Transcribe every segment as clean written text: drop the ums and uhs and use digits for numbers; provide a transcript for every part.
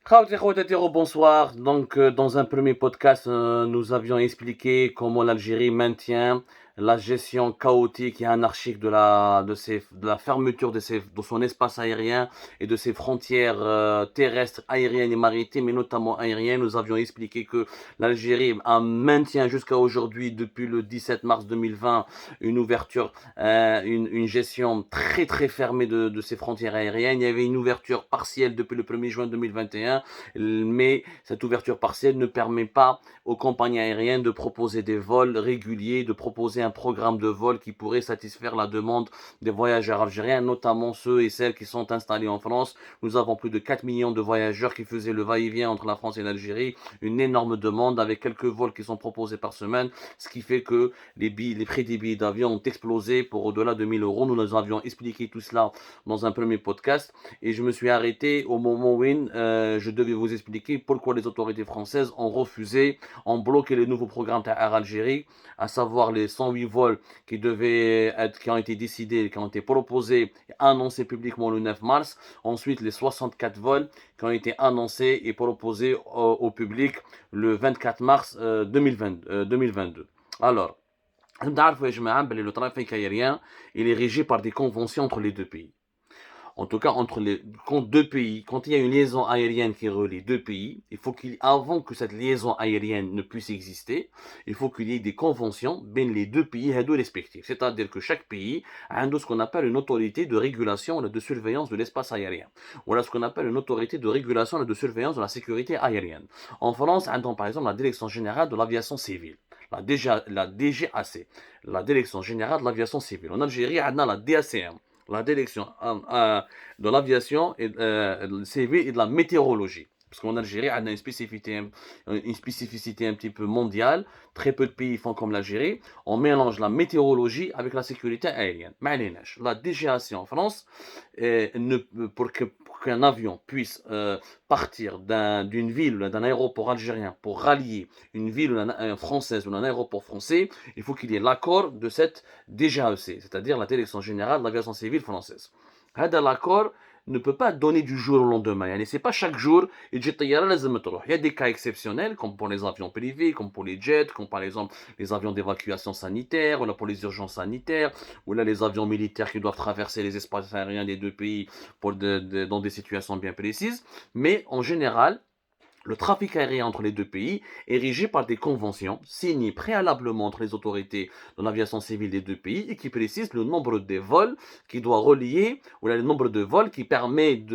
Bonsoir. Donc, dans un premier podcast, nous avions expliqué comment l'Algérie maintient la gestion chaotique et anarchique de la fermeture de son espace aérien et de ses frontières terrestres, aériennes et maritimes, et notamment aériennes. Nous avions expliqué que l'Algérie maintient jusqu'à aujourd'hui, depuis le 17 mars 2020, une ouverture, une gestion très très fermée de ses frontières aériennes. Il y avait une ouverture partielle depuis le 1er juin 2021, mais cette ouverture partielle ne permet pas aux compagnies aériennes de proposer des vols réguliers, de proposer un programme de vol qui pourrait satisfaire la demande des voyageurs algériens, notamment ceux et celles qui sont installés en France. Nous avons plus de 4 millions de voyageurs qui faisaient le va-et-vient entre la France et l'Algérie, une énorme demande avec quelques vols qui sont proposés par semaine, ce qui fait que les prix des billets d'avion ont explosé pour au-delà de 1000 euros. Nous avions expliqué tout cela dans un premier podcast et je me suis arrêté au moment où je devais vous expliquer pourquoi les autorités françaises ont bloqué les nouveaux programmes Air Algérie, à savoir les 108 vols qui ont été décidés, qui ont été proposés et annoncés publiquement le 9 mars. Ensuite, les 64 vols qui ont été annoncés et proposés au public le 24 mars 2022. Alors, le trafic aérien, il est régi par des conventions entre les deux pays. En tout cas entre les deux pays, quand il y a une liaison aérienne qui relie deux pays, avant que cette liaison aérienne ne puisse exister, il faut qu'il y ait des conventions ben les deux pays respectifs. C'est-à-dire que chaque pays a ce qu'on appelle une autorité de régulation et de surveillance de l'espace aérien. Voilà ce qu'on appelle une autorité de régulation et de surveillance de la sécurité aérienne. En France, on a par exemple la Direction générale de l'aviation civile. La DGAC, la Direction générale de l'aviation civile. En Algérie, on a la DACM, la direction de l'aviation civile et de la météorologie. Parce qu'en Algérie, on a une spécificité un petit peu mondiale. Très peu de pays font comme l'Algérie. On mélange la météorologie avec la sécurité aérienne. La DGAC en France, pour qu'un avion puisse partir d'une ville ou d'un aéroport algérien pour rallier une ville française ou un aéroport français, il faut qu'il y ait l'accord de cette DGAC, c'est-à-dire la Direction générale de l'aviation civile française. L'accord ne peut pas donner du jour au lendemain. C'est pas chaque jour, il y a des cas exceptionnels, comme pour les avions privés, comme pour les jets, comme par exemple les avions d'évacuation sanitaire, ou là pour les urgences sanitaires, ou là les avions militaires qui doivent traverser les espaces aériens des deux pays dans des situations bien précises. Mais en général, le trafic aérien entre les deux pays est régi par des conventions signées préalablement entre les autorités de l'aviation civile des deux pays et qui précisent le nombre de vols qui doit relier, ou le nombre de vols qui permettent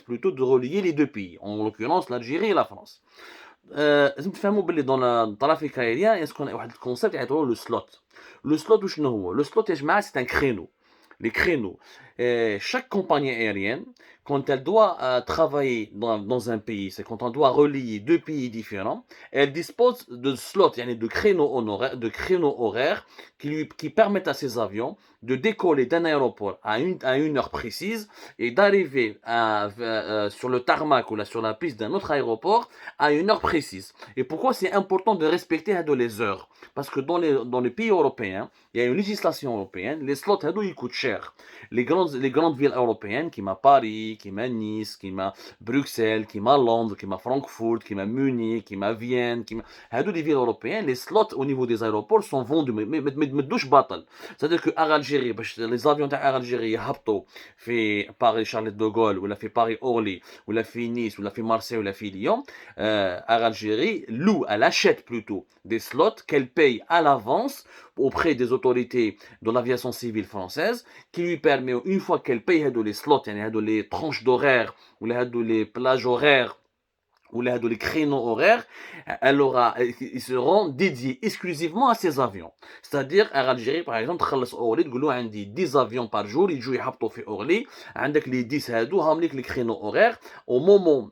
plutôt de relier les deux pays, en l'occurrence l'Algérie et la France. لازم تفهموا باللي dans le trafic aérien il y a un concept يعتبروه le slot. Le slot وشنو هو؟ Le slot يا جماعة c'est un créneau. Les créneaux. Chaque compagnie aérienne, quand elle doit travailler dans un pays, c'est quand on doit relier deux pays différents, elle dispose de slots, de créneaux horaires qui permettent à ces avions de décoller d'un aéroport à une heure précise et d'arriver sur le tarmac ou là, sur la piste d'un autre aéroport à une heure précise. Et pourquoi c'est important de respecter les heures? Parce que dans les pays européens, il y a une législation européenne, les slots ils coûtent cher. Les grandes villes européennes, qui m'a Paris, qui m'a Nice, qui m'a Bruxelles, qui m'a Londres, qui m'a Francfort, qui m'a Munich, qui m'a Vienne, les villes européennes, les slots au niveau des aéroports sont vendus, mais douche battle. C'est-à-dire que Air Algérie, les avions d'Air Algérie, Habto, fait Paris Charles de Gaulle, ou la fait Paris Orly, ou la fait Nice, ou la fait Marseille, ou la fait Lyon, Air Algérie elle achète plutôt des slots qu'elle paye à l'avance auprès des autorités de l'aviation civile française, qui lui permet, une fois qu'elle paye les slots, les tranches d'horaire, ou les plages horaires, ou les créneaux horaires, ils seront dédiés exclusivement à ces avions. C'est-à-dire, Air Algérie, par exemple, تخلص Orly, تقول له عندي 10 avions par jour, يجوا يهبطوا في Orly, عندك les 10 هادو هامليك les créneaux horaires, au moment,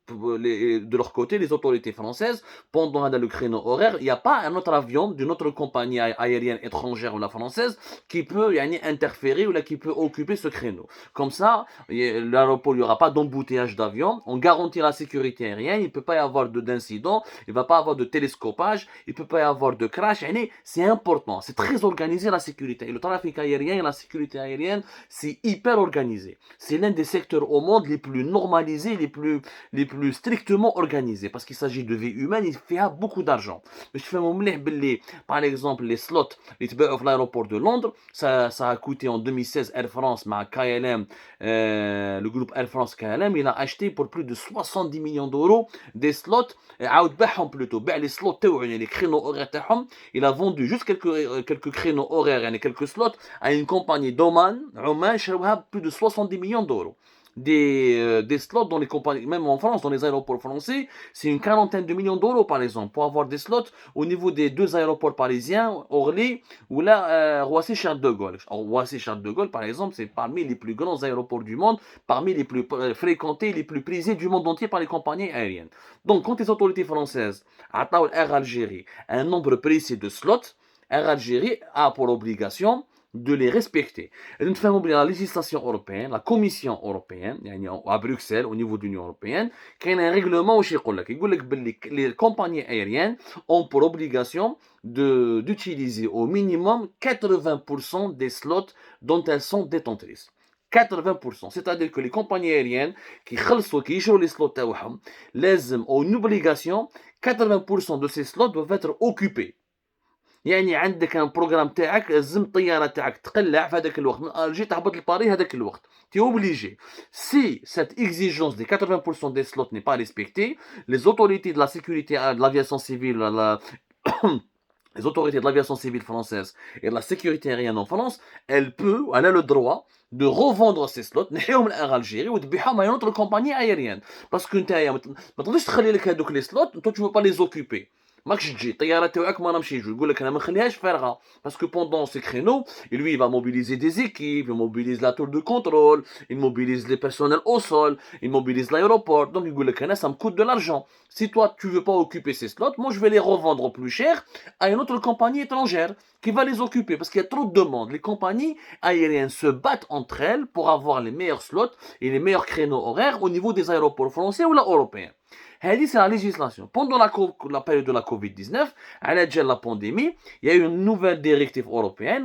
de leur côté, les autorités françaises, pendant le créneau horaire, il n'y a pas un autre avion d'une autre compagnie aérienne étrangère ou la française qui peut interférer ou là, qui peut occuper ce créneau. Comme ça, l'aéroport, il n'y aura pas d'embouteillage d'avions, on garantit la sécurité aérienne, il ne peut pas y avoir d'incident, il ne va pas avoir de télescopage, il ne peut pas y avoir de crash. C'est important, c'est très organisé la sécurité. Et le trafic aérien et la sécurité aérienne, c'est hyper organisé. C'est l'un des secteurs au monde les plus normalisés, les plus strictement organisés, parce qu'il s'agit de vie humaine, il fait beaucoup d'argent. Mais je fais mon par exemple, les slots, les l'aéroport de Londres, ça a coûté en 2016 Air France, ma KLM, le groupe Air France KLM, il a acheté pour plus de 70 millions d'euros des slots, plutôt, les slots, les créneaux horaires, il a vendu juste quelques créneaux horaires, quelques slots à une compagnie d'Oman, plus de 70 millions d'euros. Des slots dans les compagnies, même en France, dans les aéroports français, c'est une quarantaine de millions d'euros par exemple, pour avoir des slots au niveau des deux aéroports parisiens, Orly ou là, Roissy-Charles de Gaulle. Roissy-Charles de Gaulle, par exemple, c'est parmi les plus grands aéroports du monde, parmi les plus fréquentés, les plus prisés du monde entier par les compagnies aériennes. Donc, quand les autorités françaises attendent Air Algérie un nombre précis de slots, Air Algérie a pour obligation de les respecter. Et nous faisons oublier la législation européenne, la Commission européenne, à Bruxelles, au niveau de l'Union européenne, qu'il y a un règlement où les compagnies aériennes ont pour obligation d'utiliser au minimum 80% des slots dont elles sont détentrices. 80%. C'est-à-dire que les compagnies aériennes qui jouent les slots, les ont une obligation, 80% de ces slots doivent être occupés. يعني عندك ان بروغرام تاعك لازم الطياره تاعك تقلع في هذاك الوقت من الجي تهبط لباريس هذاك الوقت tu es obligé. Si cette exigence des 80% des slots n'est pas respectée, les autorités de la sécurité de l'aviation civile, les autorités de l'aviation civile française et de la sécurité aérienne en France, elle a le droit de revendre ces slots نحيهم لأر Algérie وتبيعهم à une autre compagnie aérienne. Parce que نتايا ما تقدرش تخلي لك هذوك les slots, toi tu veux pas les occuper. ماكش تجي الطياره تاعك ما نمشي يقول لك انا ما نخليهاش فارغه باسكو بوندون سي كرينو lui il va mobiliser des équipes, il mobilise la tour de contrôle, il mobilise les personnels au sol, il mobilise l'aéroport, donc يقول لك انا ça me coûte de l'argent. Si toi tu veux pas occuper ces slots, moi je vais les revendre plus cher à une autre compagnie étrangère qui va les occuper parce qu'il y a trop de demandes. Les compagnies aériennes se battent entre elles pour avoir les meilleurs slots et les meilleurs créneaux horaires au niveau des aéroports français ou européens. C'est la législation. Pendant la période de la Covid-19, à la pandémie, il y a eu une nouvelle directive européenne.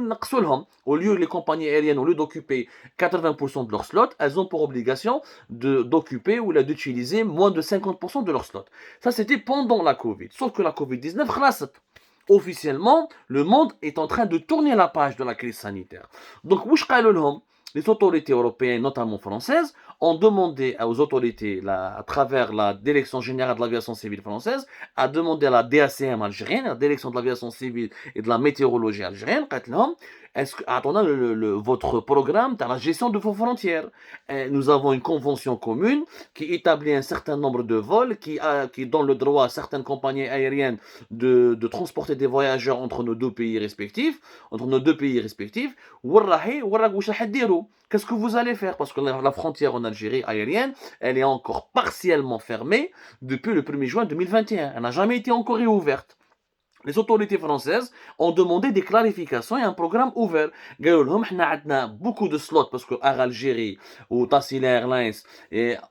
Au lieu que les compagnies aériennes, au lieu d'occuper 80% de leurs slots, elles ont pour obligation d'occuper ou d'utiliser moins de 50% de leurs slots. Ça, c'était pendant la Covid. Sauf que la Covid-19, officiellement, le monde est en train de tourner la page de la crise sanitaire. Donc, les autorités européennes, notamment françaises, ont demandé aux autorités, à travers la Direction générale de l'aviation civile française, à demander à la DACM algérienne, la Direction de l'aviation civile et de la météorologie algérienne, est-ce que, attendant votre programme dans la gestion de vos frontières, nous avons une convention commune qui établit un certain nombre de vols, qui donne le droit à certaines compagnies aériennes de transporter des voyageurs entre nos deux pays respectifs. Qu'est-ce que vous allez faire? Parce que la frontière en Algérie aérienne, elle est encore partiellement fermée depuis le 1er juin 2021. Elle n'a jamais été encore réouverte. Les autorités françaises ont demandé des clarifications et un programme ouvert. قالوا احنا عندنا beaucoup de slots parce que Air Algérie ou Tassila Airlines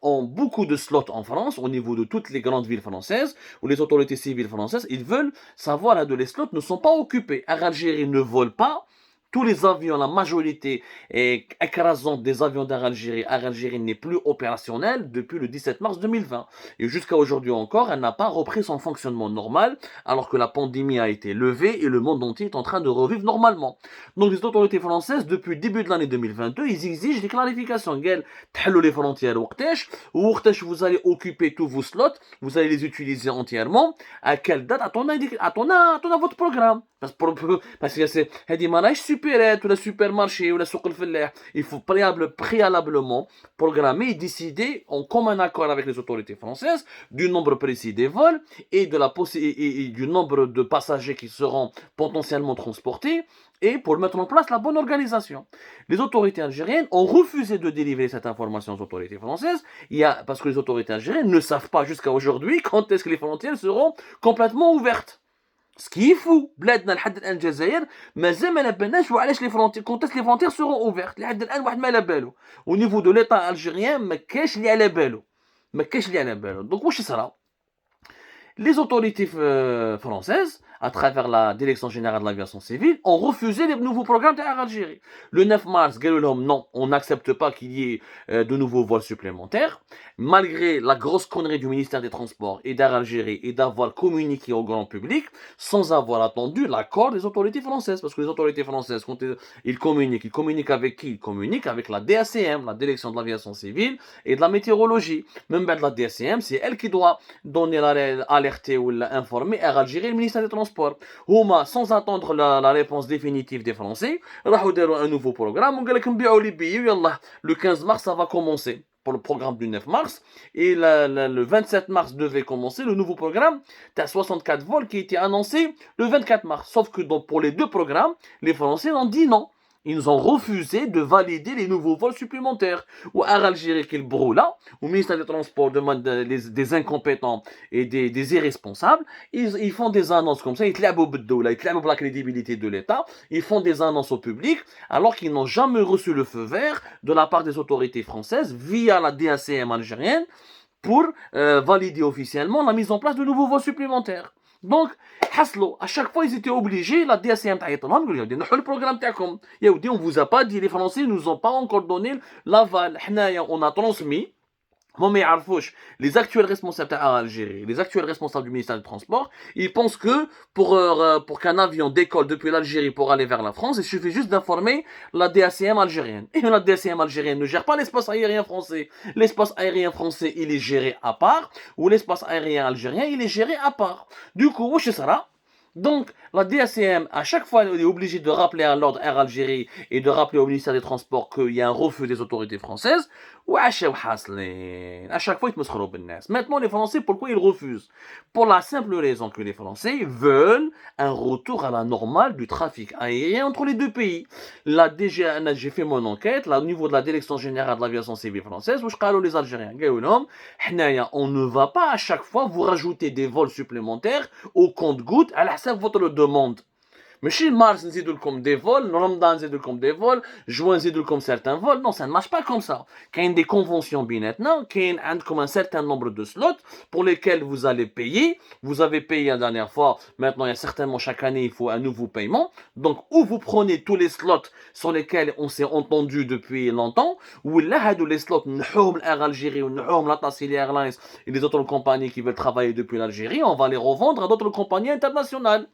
ont beaucoup de slots en France au niveau de toutes les grandes villes françaises où les autorités civiles françaises, ils veulent savoir que les slots ne sont pas occupés. Air Algérie ne vole pas. Tous les avions, la majorité écrasante des avions d'Air Algérie n'est plus opérationnelle depuis le 17 mars 2020. Et jusqu'à aujourd'hui encore, elle n'a pas repris son fonctionnement normal, alors que la pandémie a été levée et le monde entier est en train de revivre normalement. Donc les autorités françaises, depuis le début de l'année 2022, ils exigent des clarifications. Thalou les frontières vous allez occuper tous vos slots, vous allez les utiliser entièrement. À quelle date? Attendez votre programme. Parce que c'est ou le supermarché ou le souk al-fallah, il faut préalablement programmer et décider en commun accord avec les autorités françaises du nombre précis des vols et du nombre de passagers qui seront potentiellement transportés et pour mettre en place la bonne organisation. Les autorités algériennes ont refusé de délivrer cette information aux autorités françaises parce que les autorités algériennes ne savent pas jusqu'à aujourd'hui quand est-ce que les frontières seront complètement ouvertes. Ce qui est fou, بلادنا لحد الان الجزائر مازال ما لبناش وعلاش لي فرونتير كونتاس لي فرونتير سورون اوفيرت لحد الان واحد ما على بالو au niveau de l'état algérien ما كاش اللي على بالو ما كاينش اللي على بالو. دونك واش صرا؟ Les autorités françaises, à travers la Direction générale de l'aviation civile, ont refusé les nouveaux programmes d'Air Algérie. Le 9 mars, non, on n'accepte pas qu'il y ait de nouveaux vols supplémentaires, malgré la grosse connerie du ministère des Transports et d'Air Algérie et d'avoir communiqué au grand public sans avoir attendu l'accord des autorités françaises. Parce que les autorités françaises, quand ils communiquent avec qui? Ils communiquent avec la DACM, la Direction de l'aviation civile et de la météorologie. Même de la DACM, c'est elle qui doit donner alerter ou informer Air Algérie et le ministère des Transports. Huma, sans attendre la réponse définitive des Français, راحوا داروا un nouveau programme وقال لك نبيعوا لي بيي ويلا le 15 mars ça va commencer pour le programme du 9 mars et le 27 mars devait commencer le nouveau programme. T'as 64 vols qui étaient annoncés le 24 mars. Sauf que donc, pour les deux programmes, les Français ont dit non. Ils ont refusé de valider les nouveaux vols supplémentaires. Ou Air Algérie qui est le là, au ministère des Transports demande des incompétents et des irresponsables. Ils font des annonces comme ça, ils clament la crédibilité de l'État, ils font des annonces au public, alors qu'ils n'ont jamais reçu le feu vert de la part des autorités françaises via la DACM algérienne pour valider officiellement la mise en place de nouveaux vols supplémentaires. Donc, à chaque fois, ils étaient obligés, la DACM le programme تاعكم. On vous a pas dit, les Français ne nous ont pas encore donné l'aval. On a transmis. Les actuels responsables d'Algérie, les actuels responsables du ministère des Transports, ils pensent que pour qu'un avion décolle depuis l'Algérie pour aller vers la France, il suffit juste d'informer la DACM algérienne. Et la DACM algérienne ne gère pas l'espace aérien français. L'espace aérien français, il est géré à part, ou l'espace aérien algérien, il est géré à part. Du coup, c'est ça. Donc, la DACM, à chaque fois, elle est obligée de rappeler à l'ordre Air Algérie et de rappeler au ministère des Transports qu'il y a un refus des autorités françaises. À chaque fois, ils me seront Maintenant, les Français, pourquoi ils refusent? Pour la simple raison que les Français veulent un retour à la normale du trafic aérien entre les deux pays. Là, déjà, j'ai fait mon enquête, là, au niveau de la Direction générale de l'aviation civile française, où je parle les Algériens. On ne va pas à chaque fois vous rajouter des vols supplémentaires au compte-gouttes à la votre demande. ماشي mars نزيدوا لكم des vols, Ramadan نزيدوا لكم des vols, juin نزيدوا لكم certains vols. Non, ça ne marche pas comme ça. Il y a des conventions بيناتنا, il y a un certain nombre de slots pour lesquels vous allez payer. Vous avez payé la dernière fois, maintenant il y a certainement chaque année il faut un nouveau paiement. Donc ou vous prenez tous les slots sur lesquels on s'est entendu depuis longtemps, ou là هادو les slots نحوهم Air Algérie ou نحوهم la Tassili Airlines et les autres compagnies qui veulent travailler depuis l'Algérie, on va les revendre à d'autres compagnies internationales.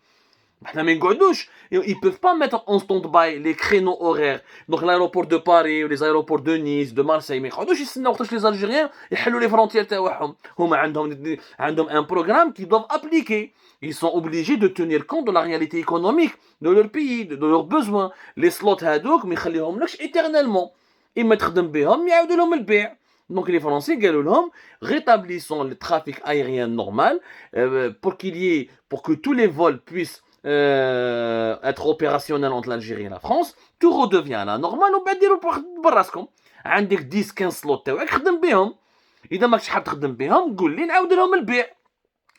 Mais ils ne peuvent pas mettre en stand-by les créneaux horaires. Donc l'aéroport de Paris, les aéroports de Nice, de Marseille. Mais les Algériens, ils les frontières. Ils ont un programme qu'ils doivent appliquer. Ils sont obligés de tenir compte de la réalité économique de leur pays, de leurs besoins. Les slots hadouk, mais ils les éternellement. Ils mettent le Donc les Français, rétablissons le trafic aérien normal pour que tous les vols puissent être opérationnel entre l'Algérie et la France, tout redevient à la normale وبعدين براسكم عندك 10 15 سلوت تاعك خدم بهم اذا ماكش حاب تخدم بهم قول لي نعاود لهم البيع.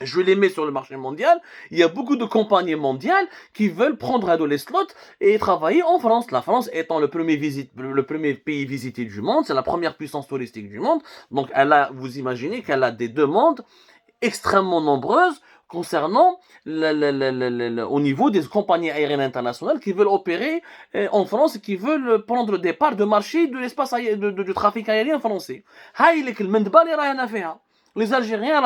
Je les mets sur le marché mondial. Il y a beaucoup de compagnies mondiales qui veulent prendre les slots et travailler en France. La France étant le premier pays visité du monde, c'est la première puissance touristique du monde. Donc vous imaginez qu'elle a des demandes extrêmement nombreuses concernant au niveau des compagnies aériennes internationales qui veulent opérer en France et qui veulent prendre des parts de marché de l'espace du trafic aérien français. Les Algériens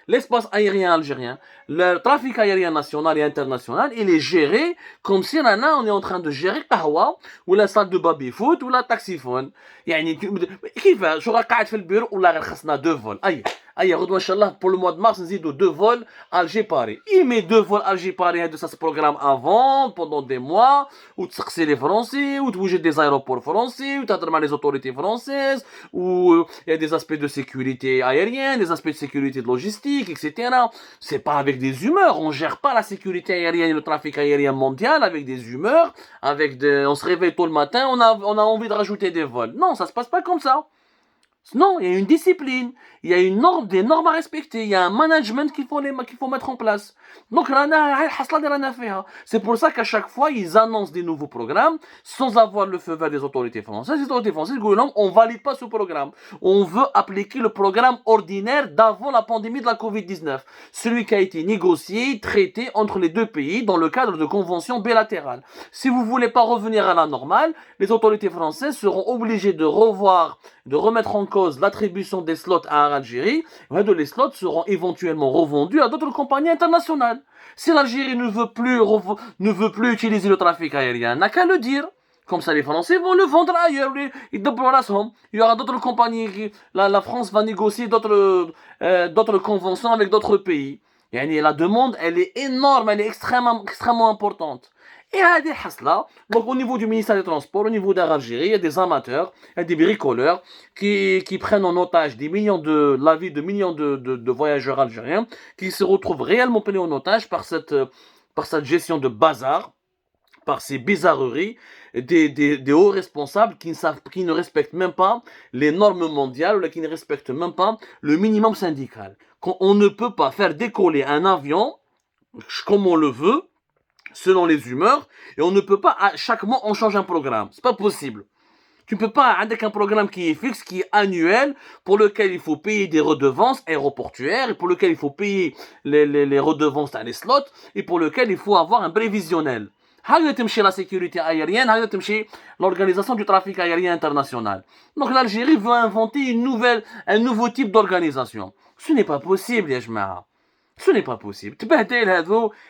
l'espace aérien algérien, le trafic aérien national et international, il est géré comme si on est en train de gérer قهوة ولا salle de baby-foot ولا taxiphone. يعني كيف شو قاعد في البيرو ولا غير خصنا 2 فول. غدوة ان شاء الله pour le mois de mars نزيدوا 2 vols Alger-Paris. Il met 2 vols Alger-Paris ça se programme avant pendant des mois ou تسقسي les Français ou توجد des aéroports français ou تهضر مع les autorités françaises ou il y a des aspects de sécurité aérienne, des aspects de sécurité de logistique, etc. C'est pas avec des humeurs, on gère pas la sécurité aérienne et le trafic aérien mondial avec des humeurs, on se réveille tôt le matin, on a envie de rajouter des vols. Non, ça se passe pas comme ça. Non, il y a une discipline, il y a une norme, des normes à respecter, il y a un management qu'il faut mettre en place. Donc, c'est pour ça qu'à chaque fois, ils annoncent des nouveaux programmes sans avoir le feu vert des autorités françaises. Les autorités françaises disent, non, on ne valide pas ce programme. On veut appliquer le programme ordinaire d'avant la pandémie de la Covid-19. Celui qui a été négocié, traité entre les deux pays dans le cadre de conventions bilatérales. Si vous ne voulez pas revenir à la normale, les autorités françaises seront obligées de remettre en cause l'attribution des slots à l'Algérie. Les slots seront éventuellement revendus à d'autres compagnies internationales. Si l'Algérie ne veut plus utiliser le trafic aérien, n'a qu'à le dire. Comme ça, les Français vont le vendre ailleurs. Il y aura d'autres compagnies. La France va négocier d'autres conventions avec d'autres pays. La demande, elle est énorme, elle est extrêmement importante. Et à des hasla, donc au niveau du ministère des Transports, au niveau d'Algérie, il y a des amateurs, il y a des bricoleurs qui prennent en otage la vie de millions de voyageurs algériens qui se retrouvent réellement pris en otage par cette gestion de bazar, par ces bizarreries des hauts responsables qui ne respectent même pas les normes mondiales ou qui ne respectent même pas le minimum syndical. On ne peut pas faire décoller un avion comme on le veut, selon les humeurs, et on ne peut pas, à chaque mois, on change un programme. C'est pas possible. Tu ne peux pas, avec un programme qui est fixe, qui est annuel, pour lequel il faut payer des redevances aéroportuaires, et pour lequel il faut payer les redevances à les slots, et pour lequel il faut avoir un prévisionnel. La sécurité aérienne, l'organisation du trafic aérien international. Donc l'Algérie veut inventer un nouveau type d'organisation. Ce n'est pas possible, ya jma'a. Ce n'est pas possible.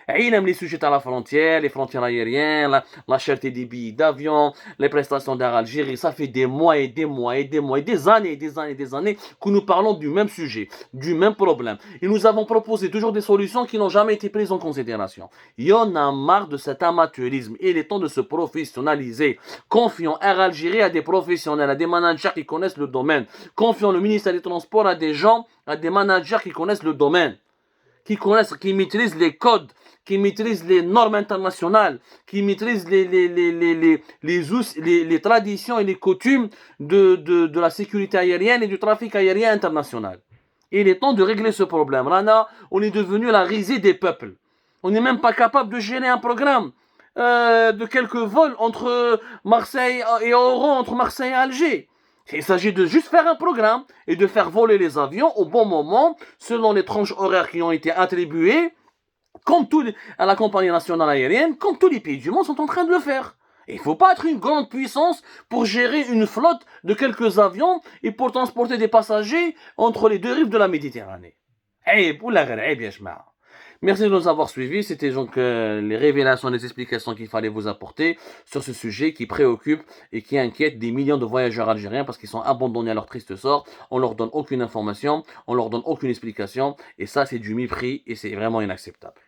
Les sujets à la frontière, les frontières aériennes, la cherté des billets d'avion, les prestations d'Air Algérie, ça fait des mois et des mois et des mois et des années que nous parlons du même sujet, du même problème. Et nous avons proposé toujours des solutions qui n'ont jamais été prises en considération. Il y en a marre de cet amateurisme. Il est temps de se professionnaliser. Confions Air Algérie à des professionnels, à des managers qui connaissent le domaine. Confions le ministère des Transports à des managers qui connaissent le domaine, qui maîtrisent les codes, qui maîtrisent les normes internationales, qui maîtrisent les traditions et les coutumes de la sécurité aérienne et du trafic aérien international. Il est temps de régler ce problème. Là, on est devenu la risée des peuples. On n'est même pas capable de gérer un programme de quelques vols entre Marseille et Oran, entre Marseille et Alger. Il s'agit de juste faire un programme et de faire voler les avions au bon moment, selon les tranches horaires qui ont été attribuées, à la compagnie nationale aérienne, comme tous les pays du monde sont en train de le faire. Il ne faut pas être une grande puissance pour gérer une flotte de quelques avions et pour transporter des passagers entre les deux rives de la Méditerranée. Merci de nous avoir suivis. C'était donc les révélations, les explications qu'il fallait vous apporter sur ce sujet qui préoccupe et qui inquiète des millions de voyageurs algériens parce qu'ils sont abandonnés à leur triste sort. On leur donne aucune information, on leur donne aucune explication et ça c'est du mépris et c'est vraiment inacceptable.